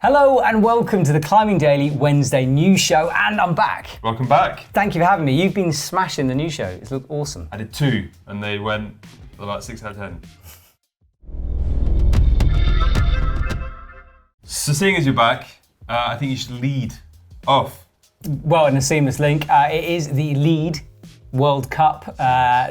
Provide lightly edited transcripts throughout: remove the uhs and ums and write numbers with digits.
Hello and welcome to the Climbing Daily Wednesday news show, and I'm back. Welcome back. Thank you for having me. You've been smashing the news show. It's looked awesome. I did 2 and they went about 6 out of 10. So seeing as you're back, I think you should lead off. Well, in a seamless link, it is the Lead World Cup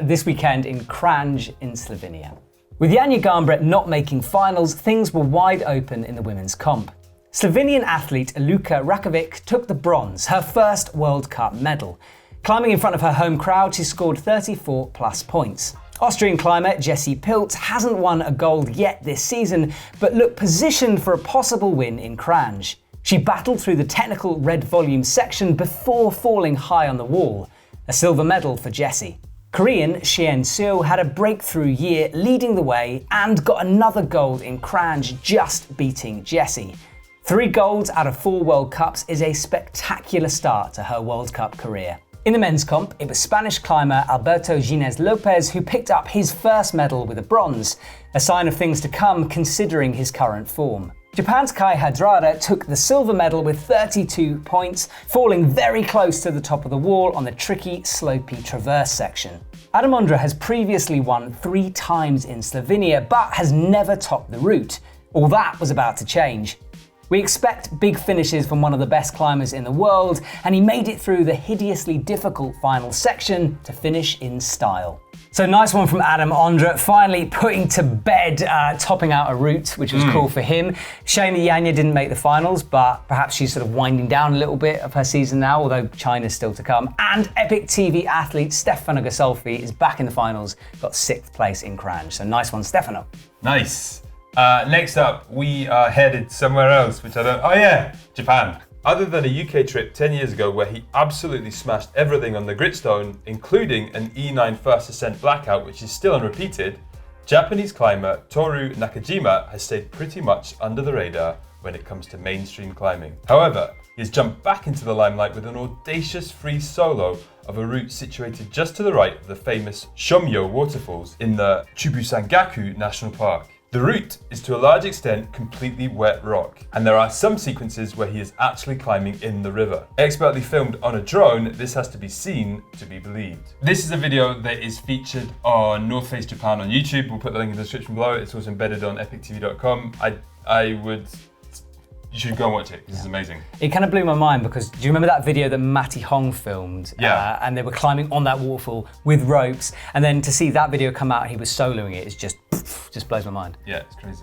this weekend in Kranj in Slovenia. With Janja Garnbret not making finals, things were wide open in the women's comp. Slovenian athlete Luka Rakovic took the bronze, her first World Cup medal. Climbing in front of her home crowd, she scored 34 plus points. Austrian climber Jessie Pilz hasn't won a gold yet this season, but looked positioned for a possible win in Kranj. She battled through the technical red volume section before falling high on the wall. A silver medal for Jessie. Korean Shien Seo had a breakthrough year leading the way and got another gold in Kranj, just beating Jessie. 3 golds out of 4 World Cups is a spectacular start to her World Cup career. In the men's comp, it was Spanish climber Alberto Ginés Lopez who picked up his first medal with a bronze, a sign of things to come considering his current form. Japan's Kai Hadrada took the silver medal with 32 points, falling very close to the top of the wall on the tricky, slopey traverse section. Adam Ondra has previously won 3 times in Slovenia, but has never topped the route. All that was about to change. We expect big finishes from one of the best climbers in the world, and he made it through the hideously difficult final section to finish in style. So nice one from Adam Ondra, finally putting to bed, topping out a route, which was cool for him. Shame that Janja didn't make the finals, but perhaps she's sort of winding down a little bit of her season now, although China's still to come. And EpicTv athlete Stefano Ghisolfi is back in the finals, got 6th place in Kranj. So nice one, Stefano. Nice. Next up, we are headed somewhere else, which I don't... Oh yeah, Japan. Other than a UK trip 10 years ago where he absolutely smashed everything on the gritstone, including an E9 first ascent blackout, which is still unrepeated, Japanese climber Toru Nakajima has stayed pretty much under the radar when it comes to mainstream climbing. However, he has jumped back into the limelight with an audacious free solo of a route situated just to the right of the famous Shomyo waterfalls in the Chubusangaku National Park. The route is to a large extent completely wet rock, and there are some sequences where he is actually climbing in the river. Expertly filmed on a drone, this has to be seen to be believed. This is a video that is featured on North Face Japan on YouTube. We'll put the link in the description below. It's also embedded on EpicTv.com. You should go and watch it. This is amazing. It kind of blew my mind because do you remember that video that Matty Hong filmed? Yeah. And they were climbing on that waterfall with ropes, and then to see that video come out and he was soloing it, it's just blows my mind. Yeah, it's crazy.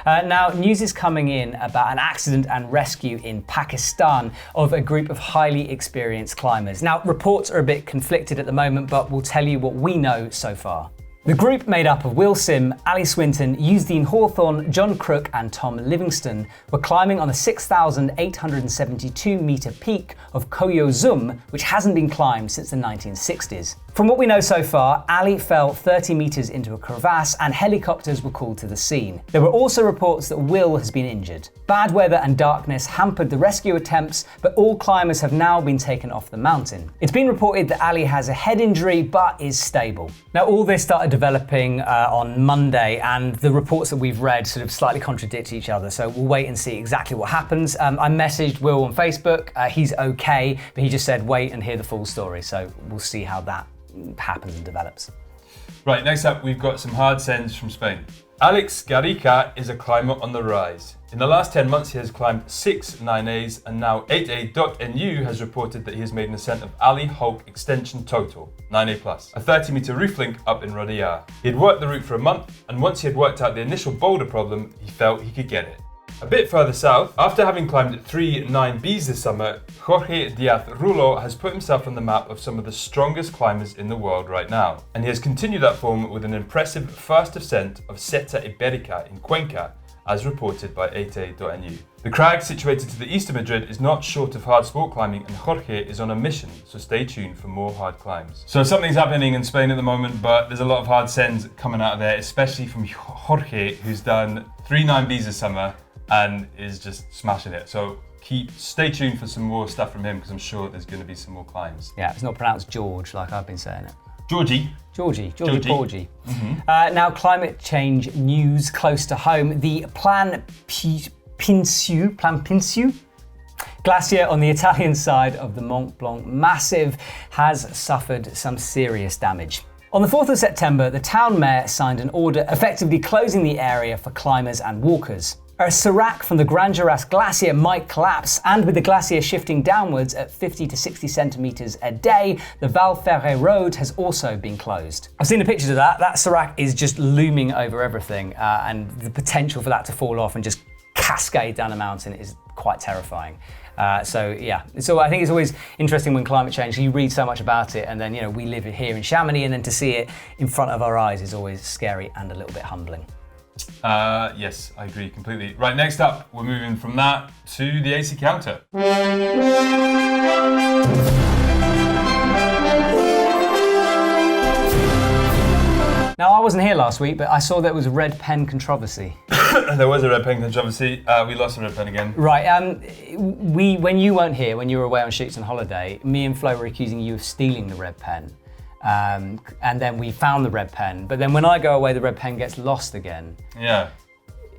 Now, news is coming in about an accident and rescue in Pakistan of a group of highly experienced climbers. Now, reports are a bit conflicted at the moment, but we'll tell you what we know so far. The group, made up of Will Sim, Ali Swinton, Eusdene Hawthorne, John Crook and Tom Livingston, were climbing on the 6,872 metre peak of Koyo Zum, which hasn't been climbed since the 1960s. From what we know so far, Ali fell 30 metres into a crevasse and helicopters were called to the scene. There were also reports that Will has been injured. Bad weather and darkness hampered the rescue attempts, but all climbers have now been taken off the mountain. It's been reported that Ali has a head injury but is stable. Now, all this started developing on Monday, and the reports that we've read sort of slightly contradict each other, so we'll wait and see exactly what happens. I messaged Will on Facebook. He's okay, but he just said wait and hear the full story, so we'll see how that happens and develops. Right, next up we've got some hard sends from Spain. Alex Garrica is a climber on the rise. In the last 10 months he has climbed 6 9As, and now 8A.NU has reported that he has made an ascent of Ali Hulk Extension Total, 9A+, a 30 metre roof link up in Rodeia. He had worked the route for a month, and once he had worked out the initial boulder problem, he felt he could get it. A bit further south, after having climbed 3 9Bs this summer, Jorge Diaz Rulo has put himself on the map of some of the strongest climbers in the world right now, and he has continued that form with an impressive first ascent of Seta Iberica in Cuenca, as reported by 8A.NU. The crag, situated to the east of Madrid, is not short of hard sport climbing, and Jorge is on a mission, so stay tuned for more hard climbs. So something's happening in Spain at the moment, but there's a lot of hard sends coming out of there, especially from Jorge, who's done 3 9Bs this summer and is just smashing it. So stay tuned for some more stuff from him, because I'm sure there's going to be some more climbs. Yeah, it's not pronounced George like I've been saying it. Georgie Porgy. Now, climate change news close to home. The Plan Plan Pincio glacier on the Italian side of the Mont Blanc Massif has suffered some serious damage. On the 4th of September, the town mayor signed an order effectively closing the area for climbers and walkers. A serac from the Grand Jurassic Glacier might collapse, and with the glacier shifting downwards at 50 to 60 centimetres a day, the Val Ferret Road has also been closed. I've seen the pictures of that. That serac is just looming over everything, and the potential for that to fall off and just cascade down a mountain is quite terrifying. So I think it's always interesting when climate change, you read so much about it, and then we live here in Chamonix, and then to see it in front of our eyes is always scary and a little bit humbling. Yes, I agree completely. Right, next up, we're moving from that to the AC counter. Now, I wasn't here last week, but I saw there was a red pen controversy. There was a red pen controversy. We lost a red pen again. Right. When you weren't here, when you were away on shoots and holiday, me and Flo were accusing you of stealing the red pen. And then we found the red pen. But then when I go away, the red pen gets lost again. Yeah.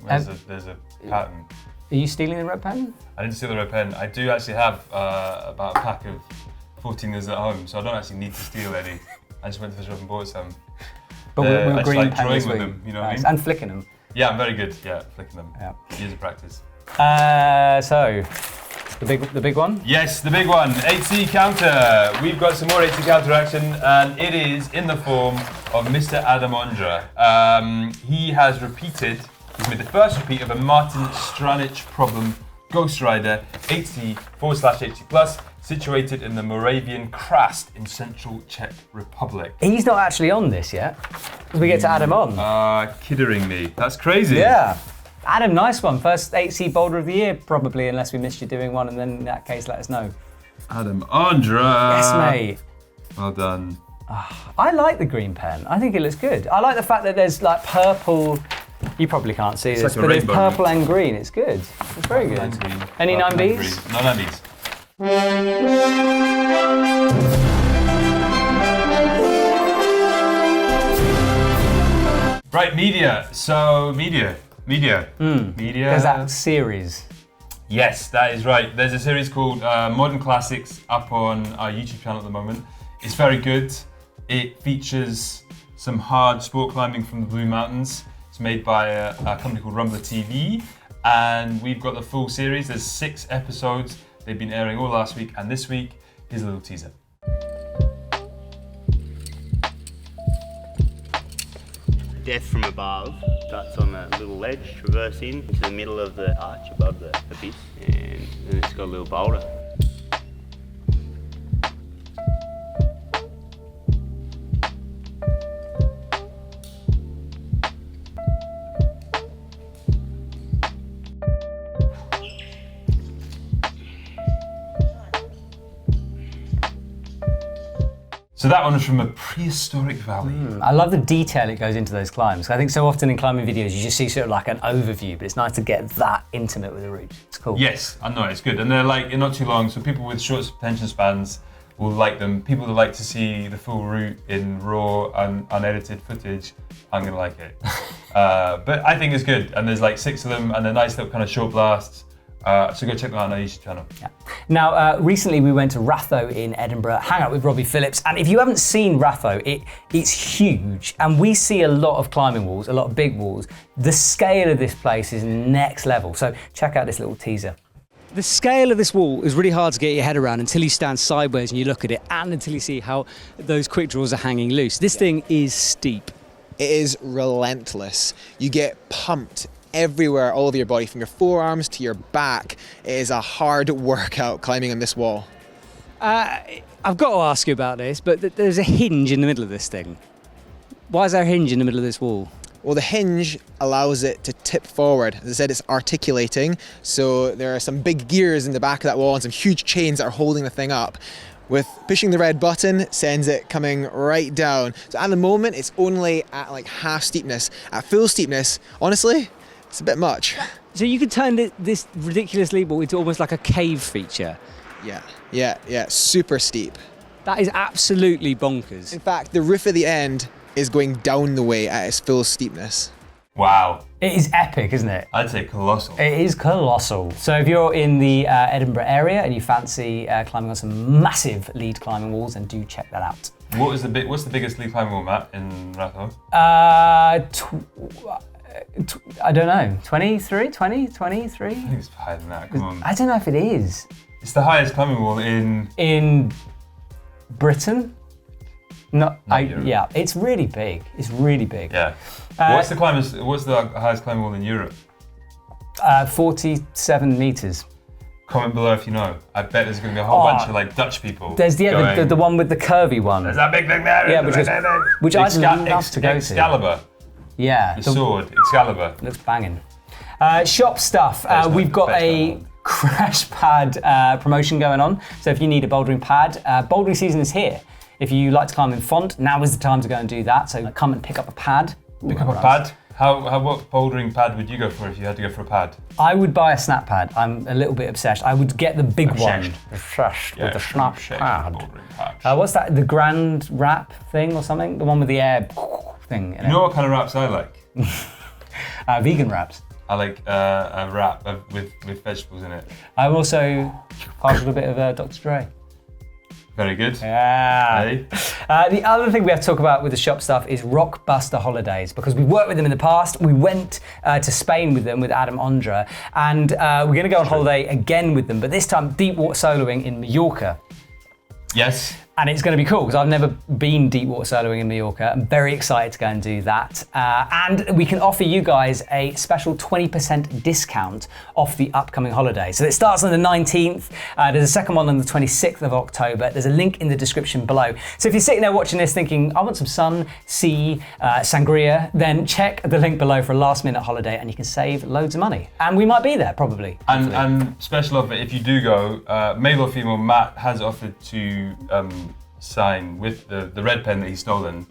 There's a pattern. Are you stealing the red pen? I didn't steal the red pen. I do actually have about a pack of 14ers at home, so I don't actually need to steal any. I just went to the shop and bought some. But we're I green just like pen drawing this with week. them, you know what I mean? And flicking them. Yeah, I'm very good. Yeah, flicking them. Yeah. Years of practice. So, the big one? Yes, the big one. 8C counter. We've got some more 8C counter action, and it is in the form of Mr. Adam Ondra. He has made the first repeat of a Martin Stranich problem Ghost Rider 8C/8C Plus, situated in the Moravian Kranj in central Czech Republic. He's not actually on this yet. We get to add him on. Kidding me. That's crazy. Yeah. Adam, nice one. First 8C boulder of the year, probably, unless we missed you doing one, and then in that case, let us know. Adam Ondra. Yes, mate. Well done. I like the green pen. I think it looks good. I like the fact that there's like purple. You probably can't see this, like a but there's rainbow purple and green. It's good. It's very good. Any 9Bs? No 9Bs. Right, media. So, media. There's that series. Yes, that is right. There's a series called Modern Classics up on our YouTube channel at the moment. It's very good. It features some hard sport climbing from the Blue Mountains. It's made by a company called Rumbler TV, and we've got the full series. There's 6 episodes. They've been airing all last week and this week. Here's a little teaser. Death from above starts on a little ledge, traversing into the middle of the arch above the abyss, and then it's got a little boulder. So that one was from a prehistoric valley. I love the detail it goes into those climbs. I think so often in climbing videos you just see sort of like an overview, but it's nice to get that intimate with the route. It's cool. Yes, I know, it's good. And they're not too long, so people with short attention spans will like them. People that like to see the full route in raw and unedited footage, I'm gonna like it. But I think it's good, and there's 6 of them, and they're nice little kind of short blasts. So go check them out on our YouTube channel. Yeah. Now, recently we went to Ratho in Edinburgh, hang out with Robbie Phillips, and if you haven't seen Ratho, it's huge, and we see a lot of climbing walls, a lot of big walls. The scale of this place is next level, so check out this little teaser. The scale of this wall is really hard to get your head around until you stand sideways and you look at it, and until you see how those quick draws are hanging loose. This thing is steep. It is relentless. You get pumped everywhere, all over your body, from your forearms to your back. It is a hard workout climbing on this wall. I've got to ask you about this, but there's a hinge in the middle of this thing. Why is there a hinge in the middle of this wall? Well, the hinge allows it to tip forward. As I said, it's articulating, so there are some big gears in the back of that wall and some huge chains that are holding the thing up. With pushing the red button, sends it coming right down. So at the moment, it's only at half steepness. At full steepness, honestly, it's a bit much. So you could turn this ridiculous leap wall into almost like a cave feature. Yeah, super steep. That is absolutely bonkers. In fact, the roof at the end is going down the way at its full steepness. Wow. It is epic, isn't it? I'd say colossal. It is colossal. So if you're in the Edinburgh area and you fancy climbing on some massive lead climbing walls, then do check that out. What's the biggest lead climbing wall, Matt, in Ratho? I don't know, 23? I think it's higher than that, come on. I don't know if it is. It's the highest climbing wall In Britain? Not Europe. Yeah, it's really big. It's really big. Yeah. What's the highest climbing wall in Europe? 47 meters. Comment below if you know. I bet there's going to be a whole bunch of like Dutch people. There's the one with the curvy one. There's that big thing there. Yeah, which I'd love to go to. Excalibur. Yeah. The sword, Excalibur. Looks banging. Shop stuff. We've got a crash pad promotion going on. So if you need a bouldering pad, bouldering season is here. If you like to climb in Font, now is the time to go and do that. So come and pick up a pad. Pick up a pad? What bouldering pad would you go for if you had to go for a pad? I would buy a snap pad. I'm a little bit obsessed. I would get the big one. Obsessed with the snap pad. Pad. What's that? The Grand Wrap thing or something? The one with the air thing in it. You know what kind of wraps I like? Vegan wraps. I like a wrap with vegetables in it. I'm also partial to a bit of Dr. Dre. Very good. Yeah. Hey. The other thing we have to talk about with the shop stuff is Rockbuster Holidays, because we've worked with them in the past. We went to Spain with them, with Adam Ondra, and we're going to go on holiday again with them, but this time deep water soloing in Mallorca. Yes. And it's going to be cool because I've never been deep water soloing in Mallorca. I'm very excited to go and do that. And we can offer you guys a special 20% discount off the upcoming holiday. So it starts on the 19th. There's a second one on the 26th of October. There's a link in the description below. So if you're sitting there watching this thinking, I want some sun, sea, sangria, then check the link below for a last minute holiday and you can save loads of money. And we might be there probably. And special offer, if you do go, male or female, Matt has offered to sign with the red pen that he's stolen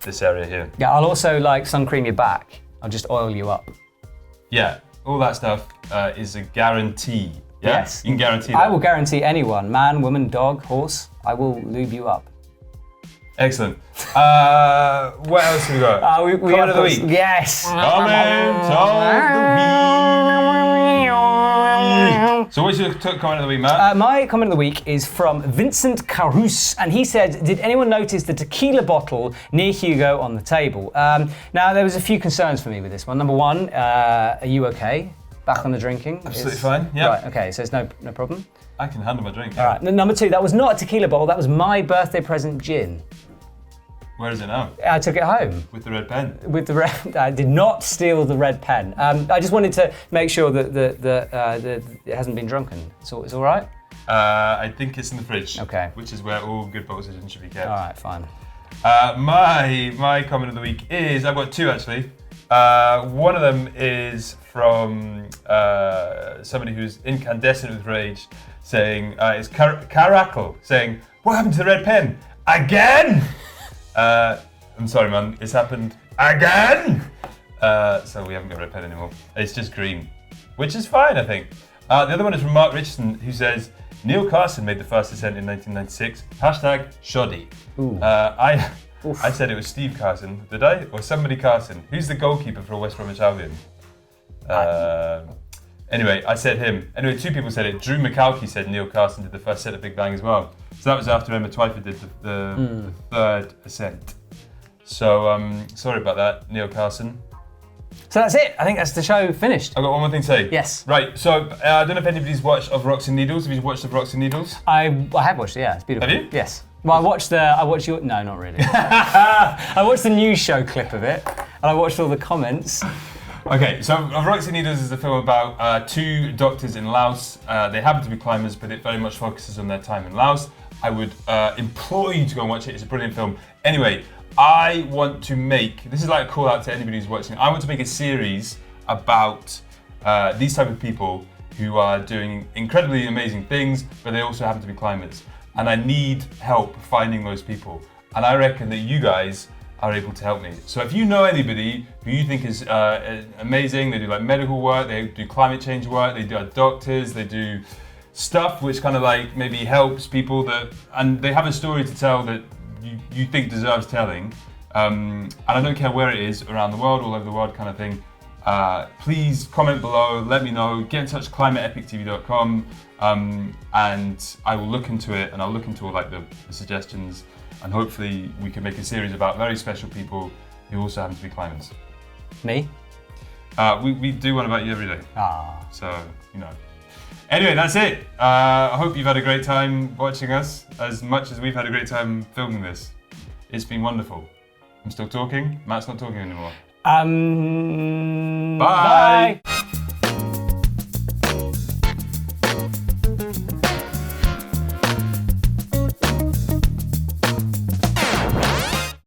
this area here. Yeah, I'll also like sun cream your back. I'll just oil you up. Yeah, all that stuff is a guarantee. Yeah? Yes. You can guarantee that. I will guarantee anyone, man, woman, dog, horse, I will lube you up. Excellent. What else have we got? Comment of the week. Yes. Comment of the week. So what's your comment of the week, Matt? My comment of the week is from Vincent Carus, and he said, did anyone notice the tequila bottle near Hugo on the table? Now, there was a few concerns for me with this one. Number one, are you okay? Back on the drinking? Absolutely fine, yeah. Right, okay, so it's no problem? I can handle my drink. All right, number two, that was not a tequila bottle, that was my birthday present gin. Where is it now? I took it home. With the red pen? With the red, I did not steal the red pen. I just wanted to make sure that it hasn't been drunken. So it's all right? I think it's in the fridge. Okay. Which is where all good bottles of gin should be kept. All right, fine. My comment of the week is, I've got two actually. One of them is from somebody who's incandescent with rage, saying, it's Caracal, saying, what happened to the red pen? Again! I'm sorry, man. It's happened again. So we haven't got red pen anymore. It's just green, which is fine, I think. The other one is from Mark Richardson, who says Neil Carson made the first ascent in 1996. Hashtag shoddy. I said it was Steve Carson. Did I? Or somebody Carson? Who's the goalkeeper for West Bromwich Albion? Anyway, I said him. Anyway, two people said it. Drew McCalkey said Neil Carson did the first set of Big Bang as well. So that was after Emma Twyford did the third ascent. So sorry about that, Neil Carson. So that's it. I think that's the show finished. I've got one more thing to say. Yes. Right, so I don't know if anybody's watched Of Rocks and Needles. Have you watched Of Rocks and Needles? I have watched it, yeah. It's beautiful. Have you? Yes. Well, no, not really. I watched the news show clip of it, and I watched all the comments. Okay, so Of Rocks and Needles is a film about two doctors in Laos. They happen to be climbers, but it very much focuses on their time in Laos. I would implore you to go and watch it. It's a brilliant film. Anyway, I want to make, this is like a call out to anybody who's watching, I want to make a series about these type of people who are doing incredibly amazing things, but they also happen to be climbers. And I need help finding those people. And I reckon that you guys are able to help me. So if you know anybody who you think is amazing, they do like medical work, they do climate change work, they do doctors, they do stuff which kind of like maybe helps people and they have a story to tell that you think deserves telling, And I don't care where it is, around the world, all over the world kind of thing. Please comment below, let me know, get in touch, climb@epictv.com, and I will look into it, and I'll look into all like the suggestions, and hopefully we can make a series about very special people who also happen to be climbers. Me? We do one about you every day. Ah. So, you know. Anyway, that's it. I hope you've had a great time watching us, as much as we've had a great time filming this. It's been wonderful. I'm still talking. Matt's not talking anymore. Bye. Bye.